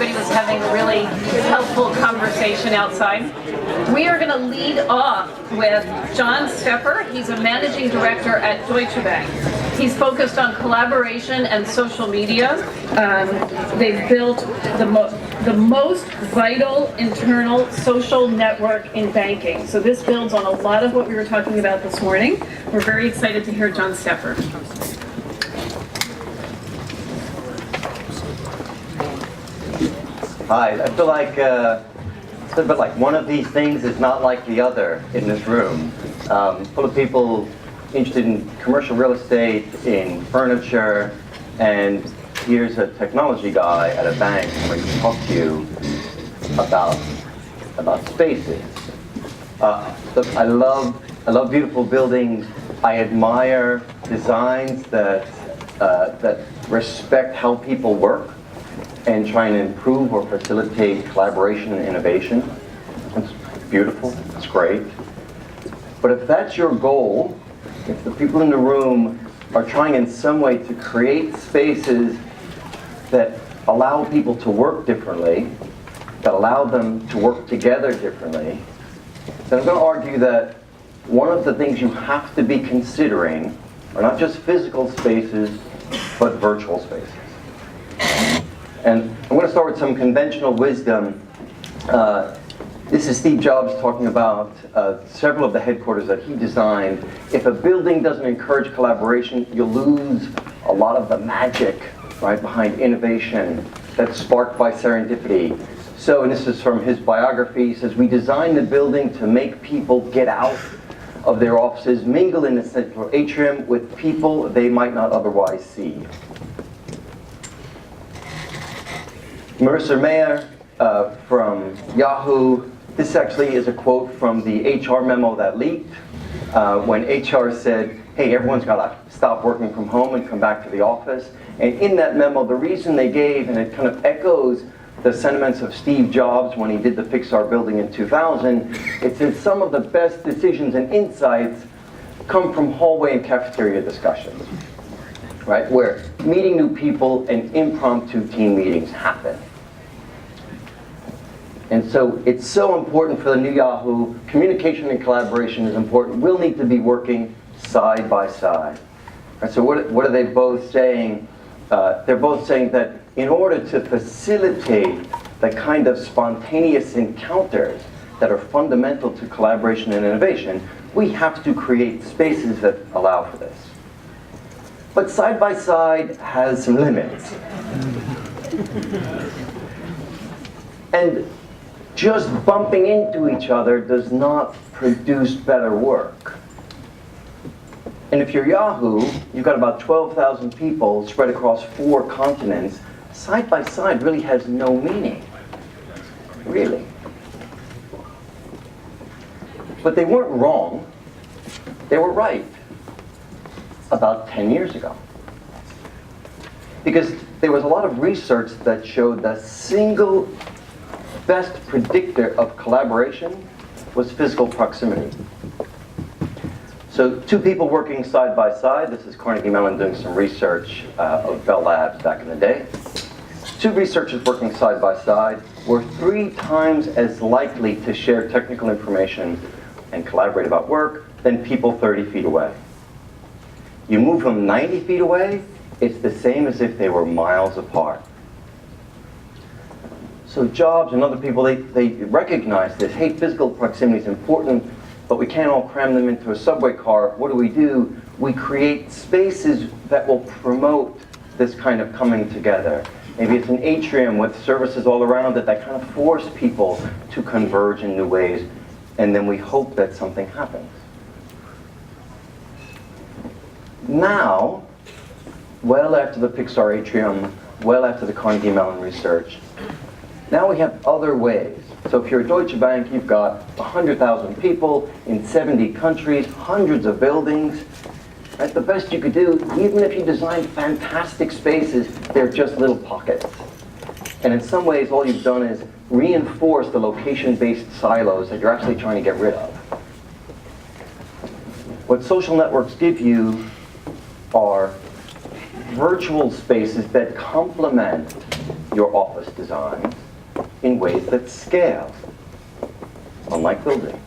everybody was having a really helpful conversation outside. We are going to lead off with John Stepper. He's a managing director at Deutsche Bank. He's focused on collaboration and social media. They've built the most vital internal social network in banking. So this builds on a lot of what we were talking about this morning. We're very excited to hear John Stepper. Hi, I feel like it's a bit like one of these things is not like the other in this room. Full of people interested in commercial real estate, in furniture, and here's a technology guy at a bank where he can talk to you about spaces. Look, I love beautiful buildings. I admire designs that respect how people work and try and improve or facilitate collaboration and innovation. It's beautiful, it's great. But if that's your goal, if the people in the room are trying in some way to create spaces that allow people to work differently, that allow them to work together differently, then I'm going to argue that one of the things you have to be considering are not just physical spaces, but virtual spaces. And I'm going to start with some conventional wisdom. This is Steve Jobs talking about several of the headquarters that he designed. If a building doesn't encourage collaboration, you'll lose a lot of the magic, right, behind innovation that's sparked by serendipity. So, and this is from his biography, he says, "We designed the building to make people get out of their offices, mingle in the central atrium with people they might not otherwise see." Marissa Mayer from Yahoo. This actually is a quote from the HR memo that leaked when HR said, hey, everyone's got to stop working from home and come back to the office. And in that memo, the reason they gave, and it kind of echoes the sentiments of Steve Jobs when he did the Pixar building in 2000, it said some of the best decisions and insights come from hallway and cafeteria discussions, right? Where meeting new people and impromptu team meetings happen. And so it's so important for the new Yahoo. Communication and collaboration is important. We'll need to be working side by side. Right, so what are they both saying? They're both saying that in order to facilitate the kind of spontaneous encounters that are fundamental to collaboration and innovation, we have to create spaces that allow for this. But side by side has some limits. And just bumping into each other does not produce better work. And if you're Yahoo, you've got about 12,000 people spread across 4 continents. Side by side really has no meaning, really. But they weren't wrong, they were right about 10 years ago. Because there was a lot of research that showed the single best predictor of collaboration was physical proximity. So 2 people working side by side, this is Carnegie Mellon doing some research of Bell Labs back in the day. 2 researchers working side by side were 3 times as likely to share technical information and collaborate about work than people 30 feet away. You move them 90 feet away, it's the same as if they were miles apart. So Jobs and other people, they recognize this. Hey, physical proximity is important, but we can't all cram them into a subway car. What do? We create spaces that will promote this kind of coming together. Maybe it's an atrium with services all around it that kind of force people to converge in new ways, and then we hope that something happens. Now, well after the Pixar atrium, well after the Carnegie Mellon research, now we have other ways. So if you're a Deutsche Bank, you've got 100,000 people in 70 countries, hundreds of buildings. Right? The best you could do, even if you design fantastic spaces, they're just little pockets. And in some ways, all you've done is reinforce the location-based silos that you're actually trying to get rid of. What social networks give you are virtual spaces that complement your office designs in ways that scale, unlike buildings.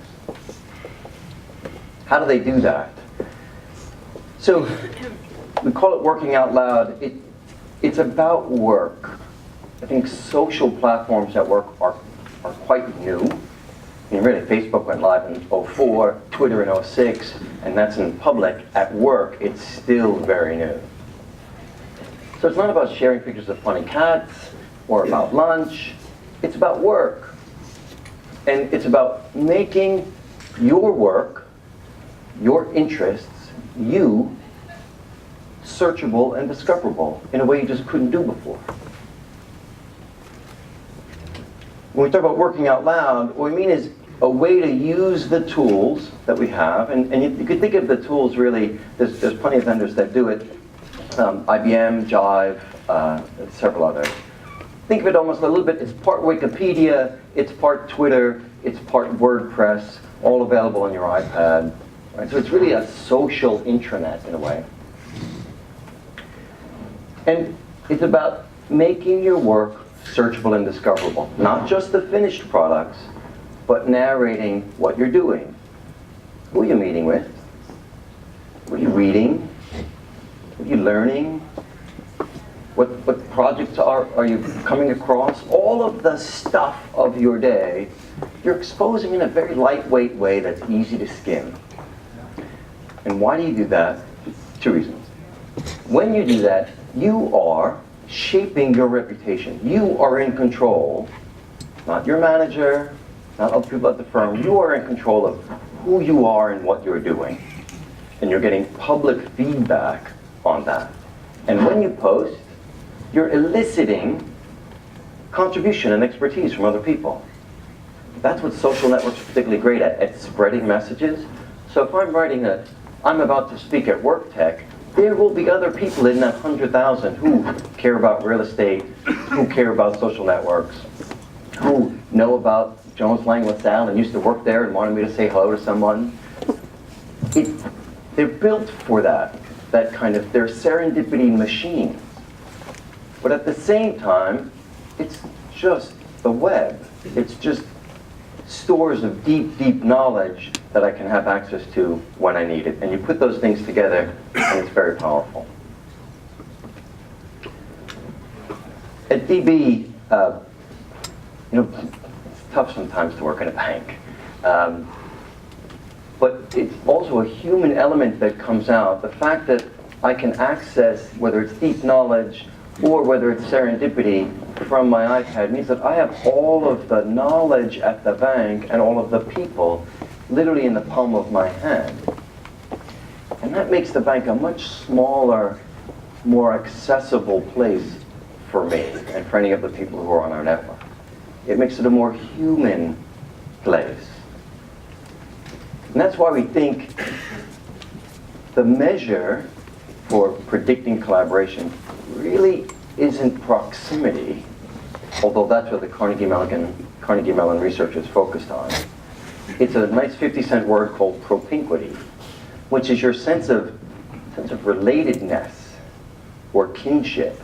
How do they do that? So we call it working out loud. It's about work. I think social platforms at work are quite new. I mean, really, Facebook went live in '04, Twitter in '06, and that's in public. At work, it's still very new. So it's not about sharing pictures of funny cats or about lunch. It's about work. And it's about making your work, your interests, you, searchable and discoverable in a way you just couldn't do before. When we talk about working out loud, what we mean is a way to use the tools that we have, and you could think of the tools really, there's plenty of vendors that do it, IBM, Jive, several others. Think of it almost a little bit, it's part Wikipedia, it's part Twitter, it's part WordPress, all available on your iPad. Right? So it's really a social intranet in a way. And it's about making your work searchable and discoverable. Not just the finished products, but narrating what you're doing. Who are you meeting with? What are you reading? What are you learning? What projects are you coming across? All of the stuff of your day, you're exposing in a very lightweight way that's easy to skim. And why do you do that? Two reasons. When you do that, you are shaping your reputation. You are in control, not your manager, not other people at the firm. You are in control of who you are and what you're doing. And you're getting public feedback on that. And when you post, you're eliciting contribution and expertise from other people. That's what social networks are particularly great at spreading messages. So if I'm about to speak at Worktech, there will be other people in that 100,000 who care about real estate, who care about social networks, who know about Jones Lang LaSalle and used to work there and wanted me to say hello to someone. They're built for that kind of, they're serendipity machines. But at the same time, it's just the web. It's just stores of deep, deep knowledge that I can have access to when I need it. And you put those things together, and it's very powerful. At DB, it's tough sometimes to work in a bank. But it's also a human element that comes out. The fact that I can access, whether it's deep knowledge or whether it's serendipity from my iPad, means that I have all of the knowledge at the bank and all of the people literally in the palm of my hand. And that makes the bank a much smaller, more accessible place for me and for any of the people who are on our network. It makes it a more human place. And that's why we think the measure for predicting collaboration really isn't proximity, although that's what the Carnegie Mellon research is focused on. It's a nice 50-cent word called propinquity, which is your sense of relatedness or kinship.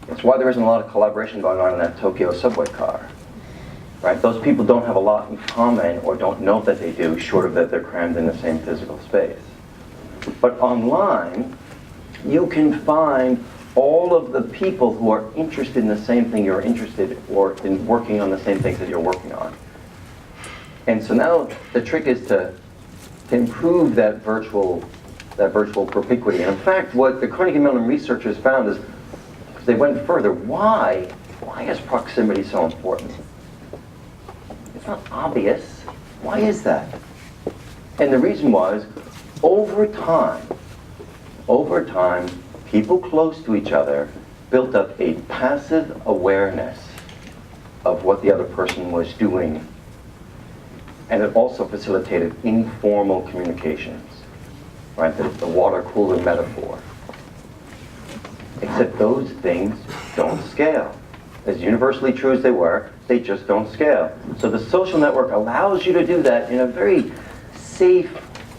It's why there isn't a lot of collaboration going on in that Tokyo subway car. Right? Those people don't have a lot in common or don't know that they do, short of that they're crammed in the same physical space. But online, you can find all of the people who are interested in the same thing you're interested or in working on the same things that you're working on. And so now the trick is to improve that virtual propinquity. And in fact, what the Carnegie Mellon researchers found is, because they went further, why is proximity so important? It's not obvious. Why is that? And the reason was, over time, people close to each other built up a passive awareness of what the other person was doing. And it also facilitated informal communications, right? The water cooler metaphor. Except those things don't scale. As universally true as they were, they just don't scale. So the social network allows you to do that in a very safe,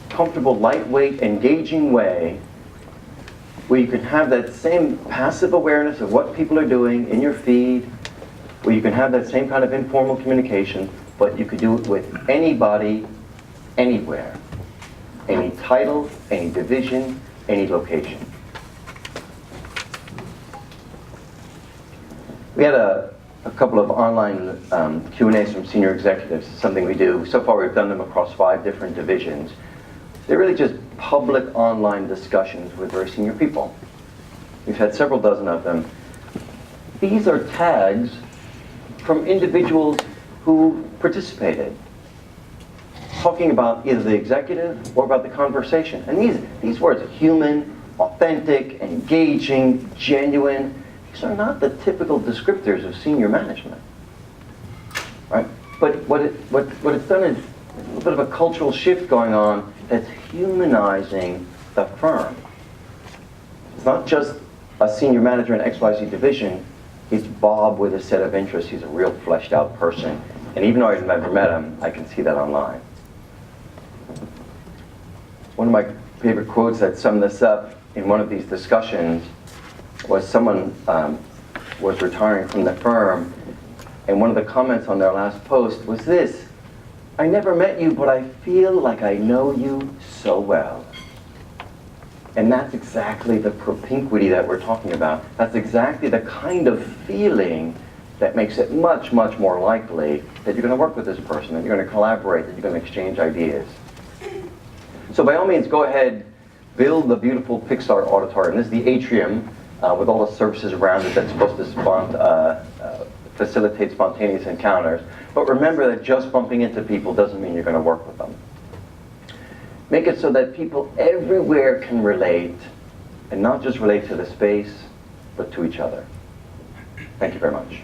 comfortable, lightweight, engaging way where you can have that same passive awareness of what people are doing in your feed, where you can have that same kind of informal communication, but you could do it with anybody, anywhere. Any title, any division, any location. We had a couple of online Q&As from senior executives, something we do. So far we've done them across 5 different divisions. They're really just public online discussions with very senior people. We've had several dozen of them. These are tags from individuals who participated, talking about either the executive or about the conversation. And these words, human, authentic, engaging, genuine, these are not the typical descriptors of senior management, right? But what it's done is a little bit of a cultural shift going on that's humanizing the firm. It's not just a senior manager in XYZ division, it's Bob with a set of interests. He's a real fleshed out person. And even though I've never met him, I can see that online. One of my favorite quotes that summed this up in one of these discussions was someone was retiring from the firm, and one of the comments on their last post was this: "I never met you, but I feel like I know you so well." And that's exactly the propinquity that we're talking about. That's exactly the kind of feeling that makes it much, much more likely that you're going to work with this person, that you're going to collaborate, that you're going to exchange ideas. So by all means, go ahead, build the beautiful Pixar auditorium. This is the atrium with all the services around it that's supposed to facilitate spontaneous encounters. But remember that just bumping into people doesn't mean you're going to work with them. Make it so that people everywhere can relate, and not just relate to the space, but to each other. Thank you very much.